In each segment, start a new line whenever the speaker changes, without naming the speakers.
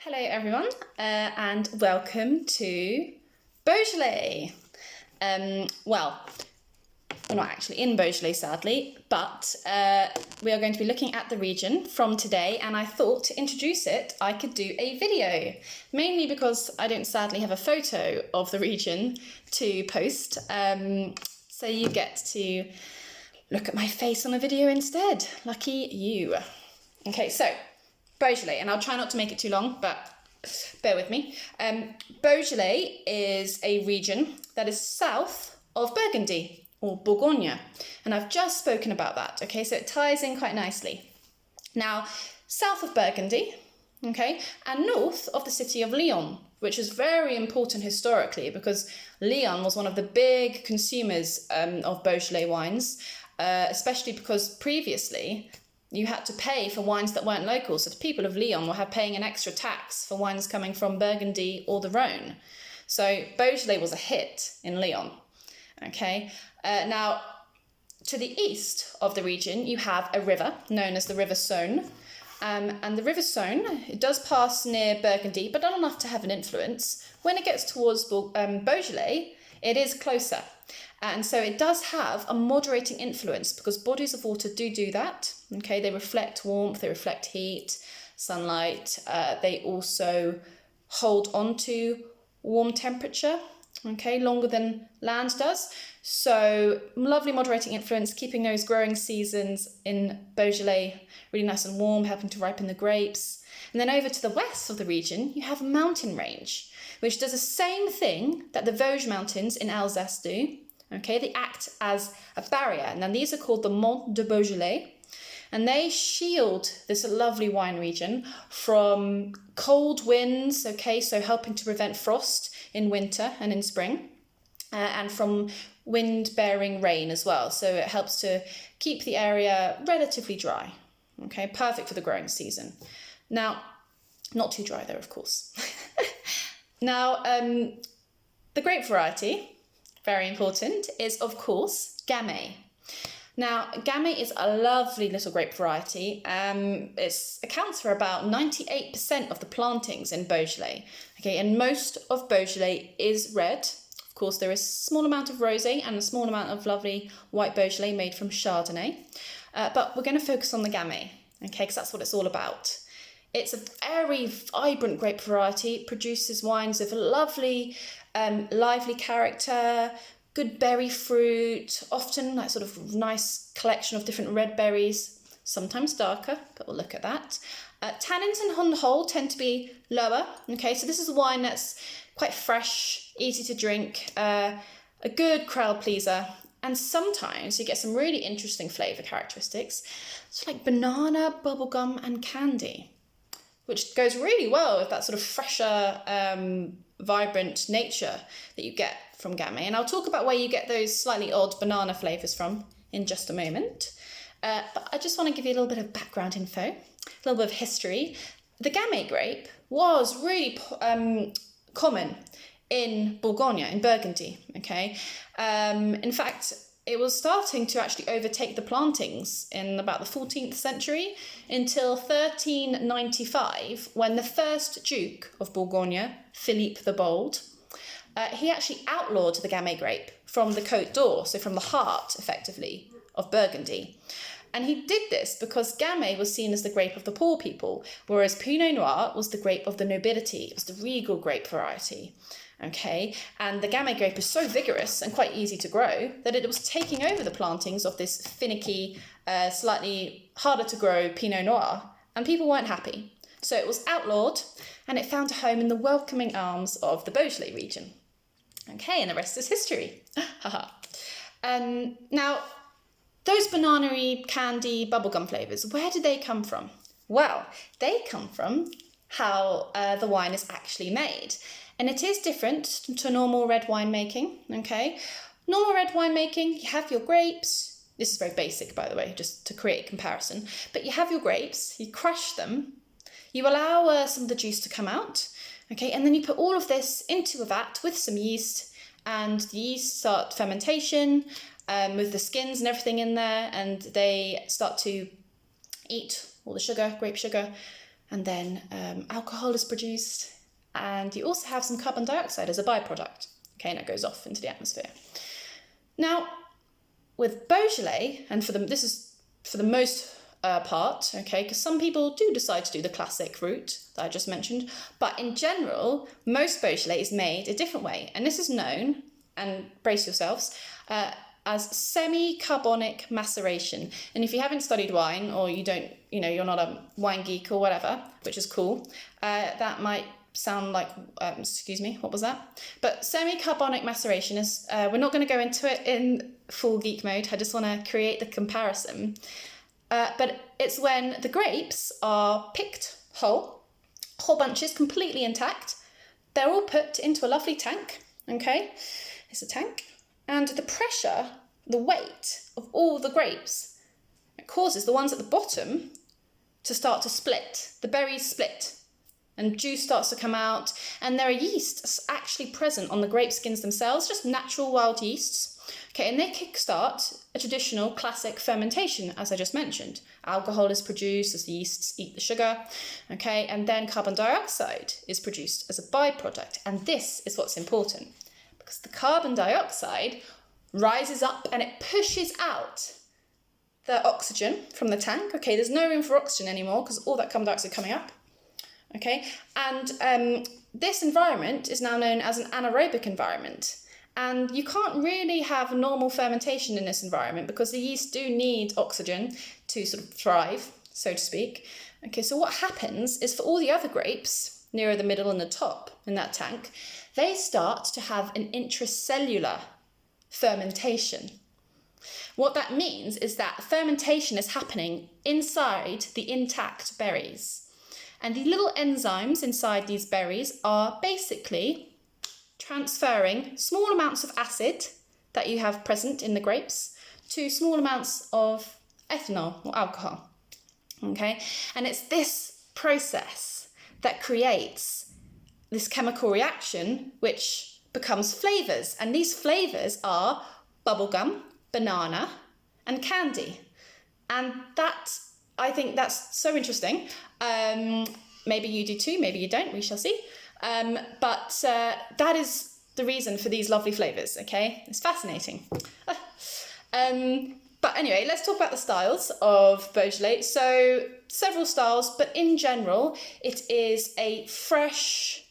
Hello everyone, and welcome to Beaujolais. Well, we're not actually in Beaujolais sadly, but we are going to be looking at the region from today, and I thought to introduce it I could do a video, mainly because I don't sadly have a photo of the region to post, so you get to look at my face on a video instead. Lucky you. Okay, so Beaujolais, and I'll try not to make it too long, but bear with me. Beaujolais is a region that is south of Burgundy, or Bourgogne, and I've just spoken about that, okay, so it ties in quite nicely. Now, south of Burgundy, okay, and north of the city of Lyon, which is very important historically because Lyon was one of the big consumers of Beaujolais wines, especially because previously you had to pay for wines that weren't local. So the people of Lyon were paying an extra tax for wines coming from Burgundy or the Rhone. So Beaujolais was a hit in Lyon. Okay. Now, to the east of the region, you have a river known as the River Saône. And the River Saône, it does pass near Burgundy, but not enough to have an influence. When it gets towards Beaujolais, it is closer. And so it does have a moderating influence because bodies of water do that. Okay, they reflect warmth, they reflect heat, sunlight. They also hold on to warm temperature, okay, longer than land does. So lovely moderating influence, keeping those growing seasons in Beaujolais really nice and warm, helping to ripen the grapes. And then over to the west of the region, you have a mountain range, which does the same thing that the Vosges Mountains in Alsace do. Okay, they act as a barrier. And then these are called the Monts de Beaujolais. And they shield this lovely wine region from cold winds, okay, so helping to prevent frost in winter and in spring, and from wind-bearing rain as well. So it helps to keep the area relatively dry, okay, perfect for the growing season. Now, not too dry though, of course. Now, the grape variety, very important, is of course Gamay. Now, Gamay is a lovely little grape variety. It accounts for about 98% of the plantings in Beaujolais. Okay, and most of Beaujolais is red. Of course, there is a small amount of rosé and a small amount of lovely white Beaujolais made from Chardonnay. But we're going to focus on the Gamay, okay, because that's what it's all about. It's a very vibrant grape variety. It produces wines of lovely, lively character, good berry fruit, often like sort of nice collection of different red berries, sometimes darker, but we'll look at that. Tannins on the whole tend to be lower. Okay, so this is a wine that's quite fresh, easy to drink, a good crowd pleaser, and sometimes you get some really interesting flavour characteristics. It's like banana, bubblegum, and candy, which goes really well with that sort of fresher, vibrant nature that you get from Gamay. And I'll talk about where you get those slightly odd banana flavours from in just a moment. But I just want to give you a little bit of background info, a little bit of history. The Gamay grape was really common in Bourgogne, in Burgundy, okay? In fact, it was starting to actually overtake the plantings in about the 14th century until 1395, when the first Duke of Bourgogne, Philippe the Bold, he actually outlawed the Gamay grape from the Côte d'Or, so from the heart, effectively, of Burgundy. And he did this because Gamay was seen as the grape of the poor people, whereas Pinot Noir was the grape of the nobility. It was the regal grape variety. Okay, and the Gamay grape is so vigorous and quite easy to grow that it was taking over the plantings of this finicky, slightly harder to grow Pinot Noir, and people weren't happy. So it was outlawed, and it found a home in the welcoming arms of the Beaujolais region. Okay, and the rest is history. Now, those banana-y, candy, bubblegum flavours, where do they come from? Well, they come from how the wine is actually made. And it is different to normal red wine making, okay? Normal red wine making, you have your grapes. This is very basic, by the way, just to create a comparison. But you have your grapes, you crush them, you allow some of the juice to come out, okay? And then you put all of this into a vat with some yeast, and the yeast start fermentation with the skins and everything in there, and they start to eat all the sugar, grape sugar, and then alcohol is produced, and you also have some carbon dioxide as a byproduct, okay, and it goes off into the atmosphere. Now, with Beaujolais, and this is for the most part, okay, because some people do decide to do the classic route that I just mentioned, but in general, most Beaujolais is made a different way, and this is known, and brace yourselves, as semi-carbonic maceration. And if you haven't studied wine, or you don't, you're not a wine geek or whatever, which is cool, that might sound like, excuse me, what was that? But semi-carbonic maceration is, we're not going to go into it in full geek mode, I just want to create the comparison. But it's when the grapes are picked whole bunches, completely intact. They're all put into a lovely tank, okay? It's a tank. And the pressure, the weight of all the grapes, it causes the ones at the bottom to start to split. The berries split and juice starts to come out. And there are yeasts actually present on the grape skins themselves, just natural wild yeasts. Okay, and they kickstart a traditional classic fermentation, as I just mentioned. Alcohol is produced as the yeasts eat the sugar, okay, and then carbon dioxide is produced as a byproduct. And this is what's important, because the carbon dioxide rises up and it pushes out the oxygen from the tank. Okay, there's no room for oxygen anymore because all that carbon dioxide coming up. Okay, and this environment is now known as an anaerobic environment. And you can't really have normal fermentation in this environment because the yeast do need oxygen to sort of thrive, so to speak. Okay, so what happens is for all the other grapes, nearer the middle and the top in that tank, they start to have an intracellular fermentation. What that means is that fermentation is happening inside the intact berries. And the little enzymes inside these berries are basically transferring small amounts of acid that you have present in the grapes to small amounts of ethanol or alcohol. Okay, and it's this process that creates this chemical reaction which becomes flavours, and these flavours are bubblegum, banana and candy. And that, I think that's so interesting. Maybe you do too, maybe you don't, we shall see. But that is the reason for these lovely flavours, okay? It's fascinating. But anyway, let's talk about the styles of Beaujolais. So several styles, but in general, it is a fresh,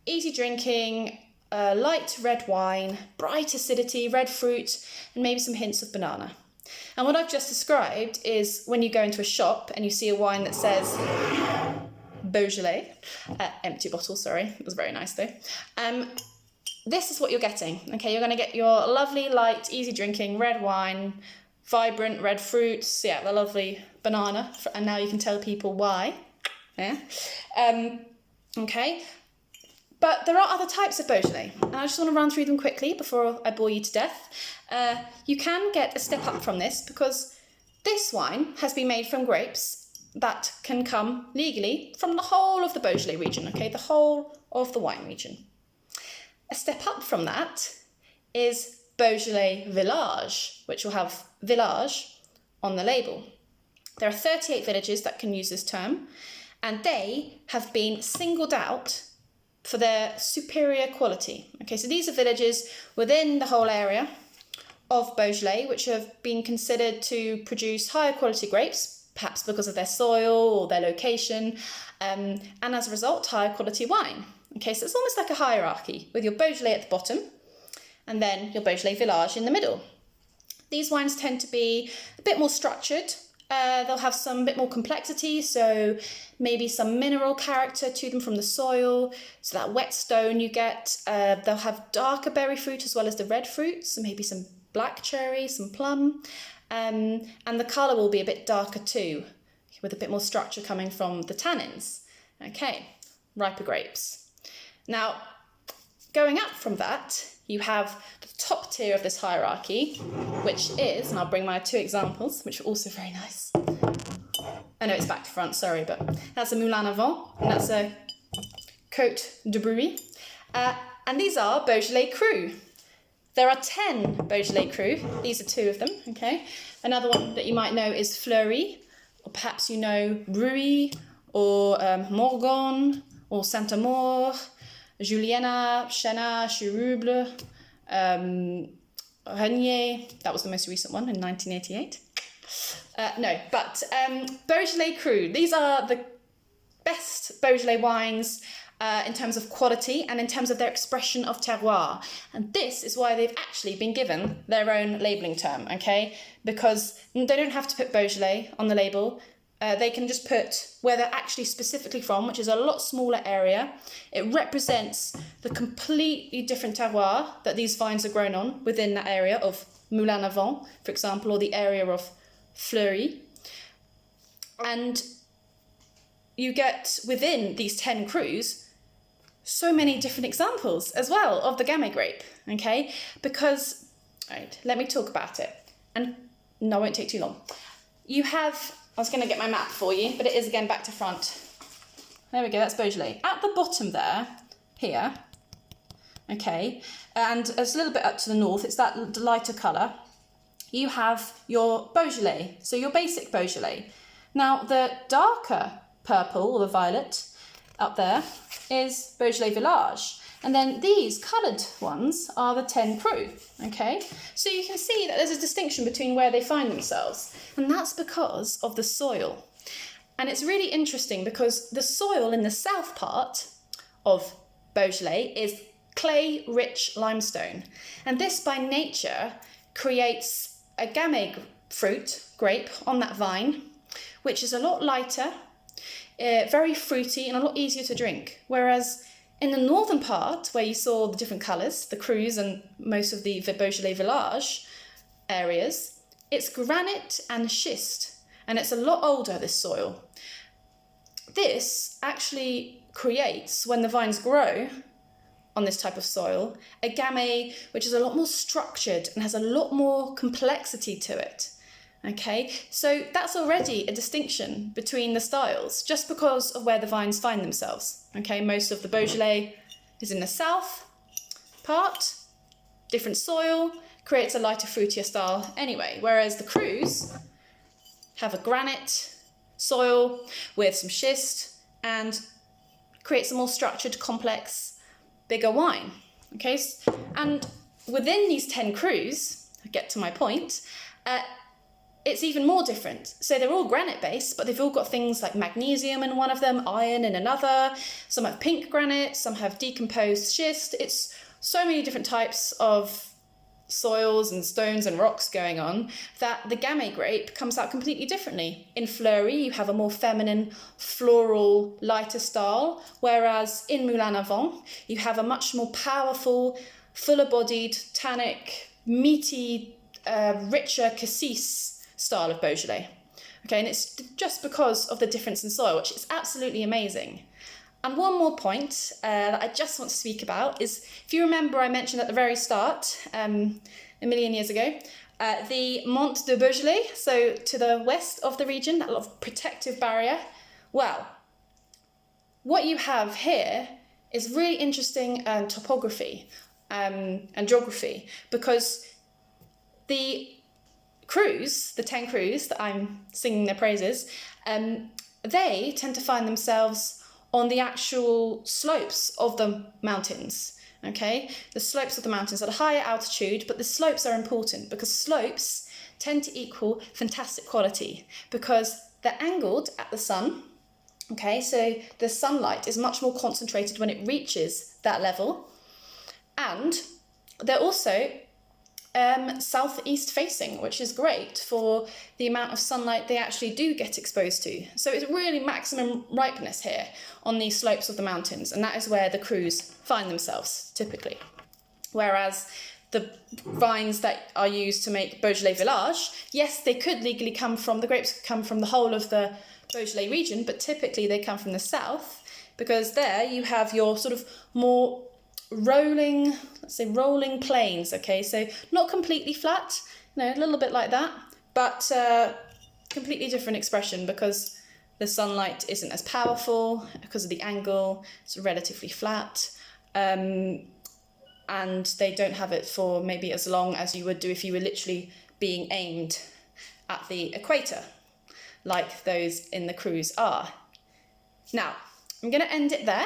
easy drinking, light red wine, bright acidity, red fruit, and maybe some hints of banana. And what I've just described is when you go into a shop and you see a wine that says Beaujolais, empty bottle, sorry, it was very nice though. This is what you're getting, okay? You're going to get your lovely, light, easy drinking red wine, vibrant red fruits, yeah, the lovely banana, and now you can tell people why, yeah? Okay, but there are other types of Beaujolais, and I just want to run through them quickly before I bore you to death. You can get a step up from this because this wine has been made from grapes that can come legally from the whole of the Beaujolais region, okay, the whole of the wine region. A step up from that is Beaujolais Village, which will have village on the label. There are 38 villages that can use this term, and they have been singled out for their superior quality. Okay, so these are villages within the whole area of Beaujolais, which have been considered to produce higher quality grapes, perhaps because of their soil or their location, and as a result, higher quality wine. Okay, so it's almost like a hierarchy with your Beaujolais at the bottom and then your Beaujolais Village in the middle. These wines tend to be a bit more structured. They'll have some bit more complexity, so maybe some mineral character to them from the soil. So that wet stone you get, they'll have darker berry fruit as well as the red fruit, so maybe some black cherry, some plum. And the colour will be a bit darker too, with a bit more structure coming from the tannins. Okay, riper grapes. Now, going up from that, you have the top tier of this hierarchy, which is, and I'll bring my two examples, which are also very nice. I know it's back to front, sorry, but that's a Moulin à Vent, and that's a Côte de Brouilly. And these are Beaujolais Cru. There are 10 Beaujolais Cru. These are two of them, okay? Another one that you might know is Fleury, or perhaps you know Brouilly, or Morgon, or Saint-Amour, Juliana, Chenin, Chirouble, Renier, that was the most recent one in 1988. Beaujolais Cru, these are the best Beaujolais wines in terms of quality and in terms of their expression of terroir. And this is why they've actually been given their own labelling term, okay? Because they don't have to put Beaujolais on the label. They can just put where they're actually specifically from, which is a lot smaller area. It represents the completely different terroir that these vines are grown on within that area of Moulin-à-Vent, for example, or the area of Fleury. And you get within these 10 crus so many different examples as well of the Gamay grape, okay? Because, all right, let me talk about it. And no, it won't take too long. You have, I was going to get my map for you, but it is again back to front. There we go, that's Beaujolais. At the bottom there, here, okay, and it's a little bit up to the north, it's that lighter colour, you have your Beaujolais, so your basic Beaujolais. Now, the darker purple or the violet up there is Beaujolais Village. And then these coloured ones are the 10 Cru, okay? So you can see that there's a distinction between where they find themselves. And that's because of the soil. And it's really interesting because the soil in the south part of Beaujolais is clay-rich limestone. And this, by nature, creates a Gamay grape on that vine, which is a lot lighter, very fruity and a lot easier to drink. Whereas in the northern part, where you saw the different colours, the Crus and most of the Beaujolais Village areas, it's granite and schist, and it's a lot older, this soil. This actually creates, when the vines grow on this type of soil, a Gamay which is a lot more structured and has a lot more complexity to it. Okay, so that's already a distinction between the styles, just because of where the vines find themselves. Okay, most of the Beaujolais is in the south part, different soil, creates a lighter, fruitier style anyway, whereas the Crus have a granite soil with some schist and creates a more structured, complex, bigger wine. Okay, and within these 10 Crus, I get to my point, it's even more different. So they're all granite based, but they've all got things like magnesium in one of them, iron in another. Some have pink granite, some have decomposed schist. It's so many different types of soils and stones and rocks going on that the Gamay grape comes out completely differently. In Fleury, you have a more feminine, floral, lighter style, whereas in Moulin-à-Vent, you have a much more powerful, fuller-bodied, tannic, meaty, richer cassis style of Beaujolais. Okay, and it's just because of the difference in soil, which is absolutely amazing. And one more point that I just want to speak about is, if you remember, I mentioned at the very start, a million years ago, the Mont de Beaujolais, so to the west of the region, that lot of protective barrier. Well, what you have here is really interesting topography and geography, because the Crus, the 10 Crus that I'm singing their praises, they tend to find themselves on the actual slopes of the mountains, okay? The slopes of the mountains at a higher altitude, but the slopes are important because slopes tend to equal fantastic quality because they're angled at the sun, okay? So the sunlight is much more concentrated when it reaches that level, and they're also southeast facing, which is great for the amount of sunlight they actually do get exposed to. So it's really maximum ripeness here on these slopes of the mountains, and that is where the Crus find themselves typically. Whereas the vines that are used to make Beaujolais Village, yes, they could legally come from, the grapes could come from the whole of the Beaujolais region, but typically they come from the south, because there you have your sort of more rolling, let's say rolling plains, okay, so not completely flat, a little bit like that, but completely different expression because the sunlight isn't as powerful because of the angle, it's relatively flat, and they don't have it for maybe as long as you would do if you were literally being aimed at the equator, like those in the Crus are. Now, I'm going to end it there.